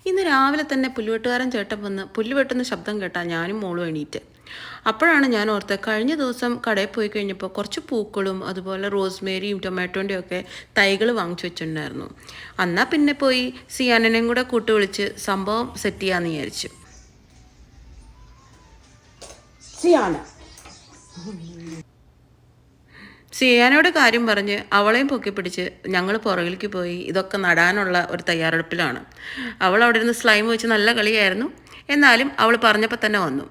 ഇന്ന് രാവിലെ തന്നെ പുല്ലുവെട്ടുകാരൻ ചേട്ടൻ വന്ന് പുല്ല് വെട്ടുന്ന ശബ്ദം കേട്ടാൽ ഞാനും മോളും എണീറ്റ്. അപ്പോഴാണ് ഞാൻ ഓർത്തത്, കഴിഞ്ഞ ദിവസം കടയിൽ പോയി കഴിഞ്ഞപ്പോൾ കുറച്ച് പൂക്കളും അതുപോലെ റോസ്മേരിയും ടൊമാറ്റോൻ്റെയും ഒക്കെ തൈകൾ വാങ്ങിച്ചു വെച്ചിട്ടുണ്ടായിരുന്നു. എന്നാൽ പിന്നെ പോയി സിയാനനെയും കൂടെ കൂട്ട് വിളിച്ച് സംഭവം സെറ്റ് ചെയ്യാമെന്ന് വിചാരിച്ചു. സിയാനോട് കാര്യം പറഞ്ഞ് അവളെയും പൊക്കി പിടിച്ച് ഞങ്ങൾ പുറകിലേക്ക് പോയി ഇതൊക്കെ നടാനുള്ള ഒരു തയ്യാറെടുപ്പിലാണ്. അവൾ അവിടെ ഇരുന്ന് സ്ലൈം വെച്ച് നല്ല കളിയായിരുന്നു. എന്നാലും അവൾ പറഞ്ഞപ്പോൾ തന്നെ വന്നു.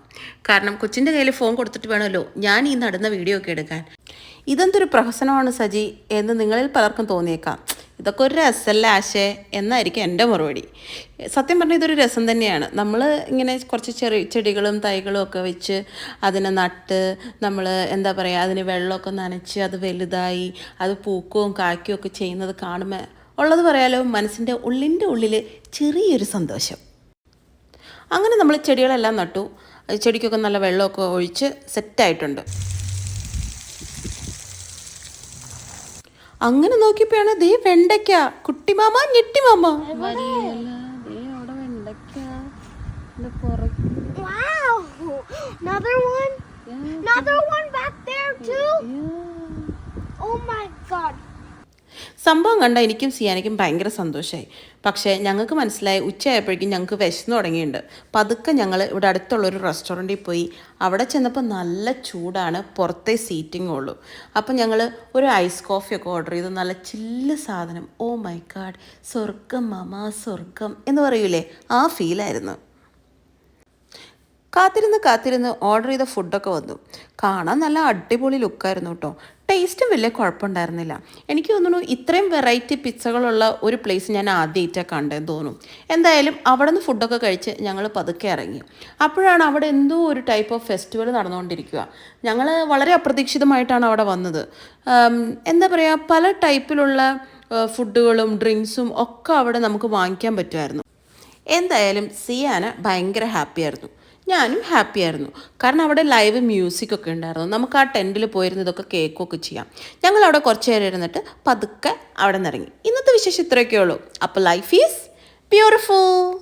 കാരണം കൊച്ചിൻ്റെ കയ്യിൽ ഫോൺ കൊടുത്തിട്ട് വേണമല്ലോ ഞാൻ ഈ നടുന്ന വീഡിയോ ഒക്കെ എടുക്കാൻ. ഇതെന്തൊരു പ്രഹസനമാണ് സജി എന്ന് നിങ്ങളിൽ പലർക്കും തോന്നിയേക്കാം. ഇതൊക്കെ ഒരു രസമല്ല ആശേ എന്നായിരിക്കും എൻ്റെ മറുപടി. സത്യം പറഞ്ഞാൽ ഇതൊരു രസം തന്നെയാണ്. നമ്മൾ ഇങ്ങനെ കുറച്ച് ചെടികളും തൈകളും ഒക്കെ വെച്ച് അതിനെ നട്ട് നമ്മൾ എന്താ പറയുക, അതിന് വെള്ളമൊക്കെ നനച്ച് അത് വലുതായി അത് പൂക്കുകയും കായ്ക്കുകയും ഒക്കെ ചെയ്യുന്നത് കാണുമ്പോൾ ഉള്ളത് പറയാലോ, മനസ്സിൻ്റെ ഉള്ളിൽ ചെറിയൊരു സന്തോഷം. അങ്ങനെ നമ്മൾ ചെടികളെല്ലാം നട്ടു. ചെടിക്കൊക്കെ നല്ല വെള്ളമൊക്കെ ഒഴിച്ച് സെറ്റായിട്ടുണ്ട്. അങ്ങനെ നോക്കിയപ്പോഴാണ് ദേ വെണ്ടയ്ക്ക. കുട്ടിമാമ ഞെട്ടിമാമ. സംഭവം കണ്ട എനിക്കും സിയാനയ്ക്കും ഭയങ്കര സന്തോഷമായി. പക്ഷേ ഞങ്ങൾക്ക് മനസ്സിലായി, ഉച്ചയായപ്പോഴേക്കും ഞങ്ങൾക്ക് വിശന്നു തുടങ്ങിയിട്ടുണ്ട്. പതുക്കെ ഞങ്ങൾ ഇവിടെ അടുത്തുള്ളൊരു റെസ്റ്റോറൻറ്റിൽ പോയി. അവിടെ ചെന്നപ്പോൾ നല്ല ചൂടാണ്, പുറത്തെ സീറ്റിങ്ങേ ഉള്ളൂ. അപ്പം ഞങ്ങൾ ഒരു ഐസ് കോഫിയൊക്കെ ഓർഡർ ചെയ്തു. നല്ല ചില്ല് സാധനം. ഓ മൈ ഗാഡ്, സ്വർഗം മാമാ സ്വർഗം എന്ന് പറയൂലേ, ആ ഫീലായിരുന്നു. കാത്തിരുന്ന് ഓർഡർ ചെയ്ത ഫുഡൊക്കെ വന്നു. കാണാൻ നല്ല അടിപൊളി ലുക്കായിരുന്നു കേട്ടോ. ടേസ്റ്റും വലിയ കുഴപ്പമുണ്ടായിരുന്നില്ല. എനിക്ക് തോന്നുന്നു ഇത്രയും വെറൈറ്റി പിസ്സകളുള്ള ഒരു പ്ലേസ് ഞാൻ ആദ്യമായിട്ടാണ് കണ്ടതെന്ന് തോന്നും. എന്തായാലും അവിടെ നിന്ന് ഫുഡൊക്കെ കഴിച്ച് ഞങ്ങൾ പതുക്കെ ഇറങ്ങി. അപ്പോഴാണ് അവിടെ എന്തോ ഒരു ടൈപ്പ് ഓഫ് ഫെസ്റ്റിവൽ നടന്നുകൊണ്ടിരിക്കുക. ഞങ്ങൾ വളരെ അപ്രതീക്ഷിതമായിട്ടാണ് അവിടെ വന്നത്. എന്താ പറയുക, പല ടൈപ്പിലുള്ള ഫുഡുകളും ഡ്രിങ്ക്സും ഒക്കെ അവിടെ നമുക്ക് വാങ്ങിക്കാൻ പറ്റുമായിരുന്നു. എന്തായാലും സിയാന ഭയങ്കര ഹാപ്പിയായിരുന്നു. ഞാനും ഹാപ്പിയായിരുന്നു. കാരണം അവിടെ ലൈവ് മ്യൂസിക്കൊക്കെ ഉണ്ടായിരുന്നു. നമുക്ക് ആ ടെൻറ്റിൽ പോയിരുന്ന് ഇതൊക്കെ കേൾക്കുകയൊക്കെ ചെയ്യാം. ഞങ്ങളവിടെ കുറച്ച് നേരം ഇരുന്നിട്ട് പതുക്കെ അവിടെ നിന്ന് ഇറങ്ങി. ഇന്നത്തെ വിശേഷം ഇത്രയൊക്കെ ഉള്ളൂ. അപ്പോൾ ലൈഫ് ഈസ് ബ്യൂട്ടിഫുൾ.